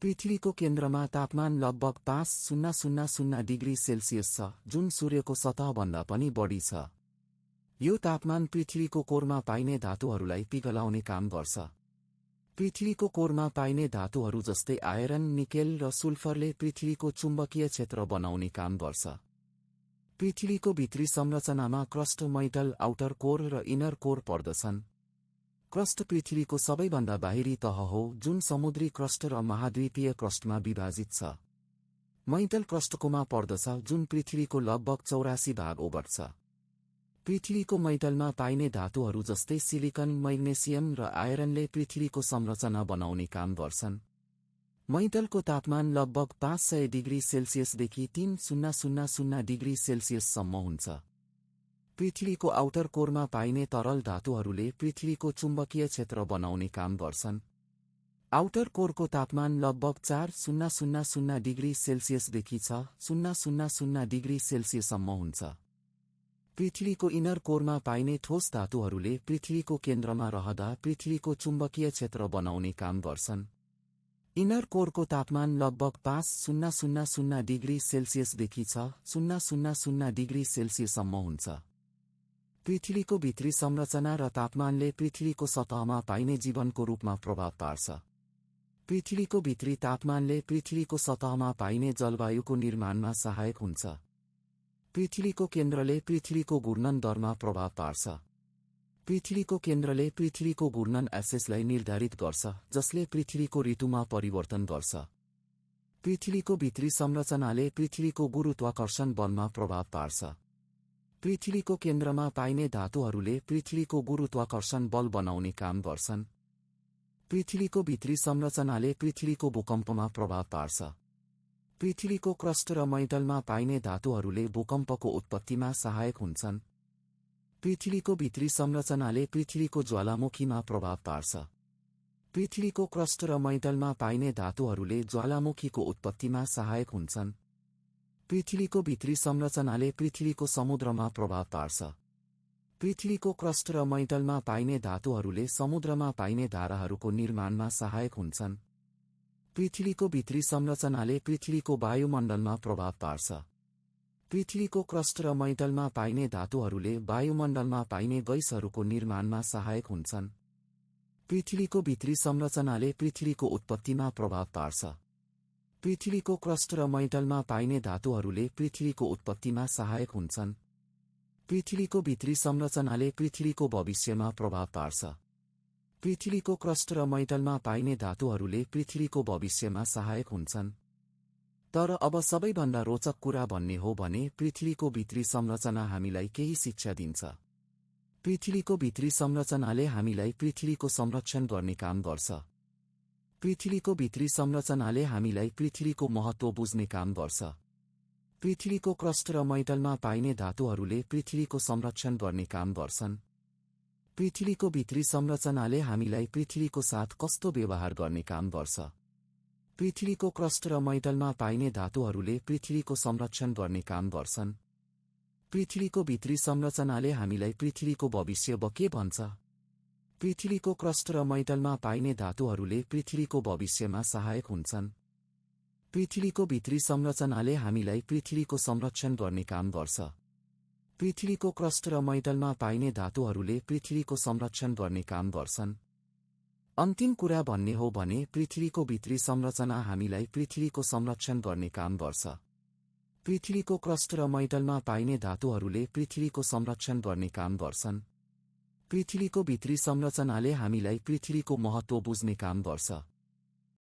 पृथ्वीको केन्द्रमा तापमान लगभग 5000 डिग्री सेल्सियस छ, जुन सूर्यको सतहभन्दा पनि बढी छ। यो तापमान पृथ्वीको कोरमा पाइने धातुहरूलाई पिघलाउने काम गर्छ। पृथ्वीको कोरमा पाइने धातुहरू जस्तै आयरन, निकेल र सुल्फरले पृथ्वीको चुम्बकीय क्षेत्र बनाउने काम गर्छ। पृथ्वीको भित्री संरचनामा क्रस्ट, मैटल, आउटर कोर र इनर कोर पर्दछन्। क्रस्ट पृथ्वीको सबैभन्दा बाहिरी तह हो, जुन समुद्री क्रस्ट र महाद्वीपीय क्रस्टमा विभाजित छ। मैटल क्रस्टकोमा पर्दछ, जुन पृथ्वीको लगभग 84 भाग ओगट्छ। पृथ्वीको मैटलमा पाइने धातुहरू जस्तै सिलिकन, मैग्नेसियम र आयरनले पृथ्वीको संरचना बनाउने काम गर्छन्। मैटलको तापमान लगभग 500 डिग्री सेल्सियसदेखि 3000 डिग्री सेल्सियससम्म हुन्छ। पृथ्वीको आउटर कोरमा पाइने तरल धातुहरूले पृथ्वीको चुम्बकीय क्षेत्र बनाउने काम गर्छन्। आउटर कोरको तापमान लगभग 4000 डिग्री सेल्सियसदेखि 6000 डिग्री सेल्सियससम्म हुन्छ। पृथ्वीको इनर कोरमा पाइने ठोस धातुहरूले पृथ्वीको केन्द्रमा रहँदा पृथ्वीको चुम्बकीय क्षेत्र बनाउने काम गर्छन्। इनर कोरको तापमान लगभग 5000 डिग्री सेल्सियसदेखि 6000 डिग्री सेल्सियससम्म हुन्छ। पृथ्वीको भित्री संरचना र तापमानले पृथ्वीको सतहमा पाइने जीवनको रूपमा प्रभाव पार्छ। पृथ्वीको भित्री तापमानले पृथ्वीको सतहमा पाइने जलवायुको निर्माणमा सहायक हुन्छ। पृथ्वीको केन्द्रले पृथ्वीको घूर्णन दरमा प्रभाव पार्छ। पृथ्वीको केन्द्रले पृथ्वीको घूर्णन एक्सिसलाई निर्धारित गर्छ, जसले पृथ्वीको ऋतुमा परिवर्तन गर्छ। पृथ्वीको भित्री संरचनाले पृथ्वीको गुरुत्वाकर्षण बलमा प्रभाव पार्छ। पृथ्वीको केन्द्रमा पाइने धातुहरूले पृथ्वीको गुरुत्वाकर्षण बल बनाउने काम गर्छन्। पृथ्वीको भित्री संरचनाले पृथ्वीको भूकम्पमा प्रभाव पार्छ। पृथ्वीको क्रस्ट र मैटलमा पाइने धातुहरूले भूकम्पको उत्पत्तिमा सहायक हुन्छन्। पृथ्वीको भित्री संरचनाले पृथ्वीको ज्वालामुखीमा प्रभाव पार्छ। पृथ्वीको क्रस्ट र मैटलमा पाइने धातुहरूले ज्वालामुखीको उत्पत्तिमा सहायक हुन्छन्। पृथ्वीको भित्री संरचनाले पृथ्वीको समुद्रमा प्रभाव पार्छ। पृथ्वीको क्रस्ट र मैटलमा पाइने धातुहरूले समुद्रमा पाइने धाराहरूको निर्माणमा सहायक हुन्छन्। पृथ्वीको भित्री संरचनाले पृथ्वीको वायुमण्डलमा प्रभाव पार्छ। पृथ्वीको क्रस्ट र मैटलमा पाइने धातुहरूले वायुमण्डलमा पाइने गैसहरूको निर्माणमा सहायक हुन्छन्। पृथ्वीको भित्री संरचनाले पृथ्वीको उत्पत्तिमा प्रभाव पार्छ। पृथ्वीको क्रस्ट र मैटलमा पाइने धातुहरूले पृथ्वीको उत्पत्तिमा सहायक हुन्छन्। पृथ्वीको भित्री संरचनाले पृथ्वीको भविष्यमा प्रभाव पार्छ। पृथ्वीको क्रस्ट र मैटलमा पाइने धातुहरूले पृथ्वीको भविष्यमा सहायक हुन्छन्। तर अब सबैभन्दा रोचक कुरा भन्ने हो भने पृथ्वीको भित्री संरचना हामीलाई केही शिक्षा दिन्छ। पृथ्वीको भित्री संरचनाले हामीलाई पृथ्वीको संरक्षण गर्ने काम गर्छ। पृथ्वीको भित्री संरचनाले हामीलाई पृथ्वीको महत्त्व बुझ्ने काम गर्छ। पृथ्वीको क्रस्ट र मैटलमा पाइने धातुहरूले पृथ्वीको संरक्षण गर्ने काम गर्छन्। पृथ्वीको भित्री संरचनाले हामीलाई पृथ्वीको साथ कस्तो व्यवहार गर्ने काम गर्छ। पृथ्वीको क्रस्ट र मैटलमा पाइने धातुहरूले पृथ्वीको संरक्षण गर्ने काम गर्छन्। पृथ्वीको भित्री संरचनाले हामीलाई पृथ्वीको भविष्य के भन्छ। पृथ्वीको क्रस्ट र मैटलमा पाइने धातुहरूले पृथ्वीको भविष्यमा सहायक हुन्छन्। पृथ्वीको भित्री संरचनाले हामीलाई पृथ्वीको संरक्षण गर्ने काम गर्छ। पृथ्वीको क्रस्ट र मैटलमा पाइने धातुहरूले पृथ्वीको संरक्षण गर्ने काम गर्छन्। अन्तिम कुरा भन्ने हो भने पृथ्वीको भित्री संरचना हामीलाई पृथ्वीको संरक्षण गर्ने काम गर्छ। पृथ्वीको क्रस्ट र मैटलमा पाइने धातुहरूले पृथ्वीको संरक्षण गर्ने काम गर्छन्। पृथ्वीको भित्री संरचनाले हामीलाई पृथ्वीको महत्त्व बुझ्ने काम गर्छ।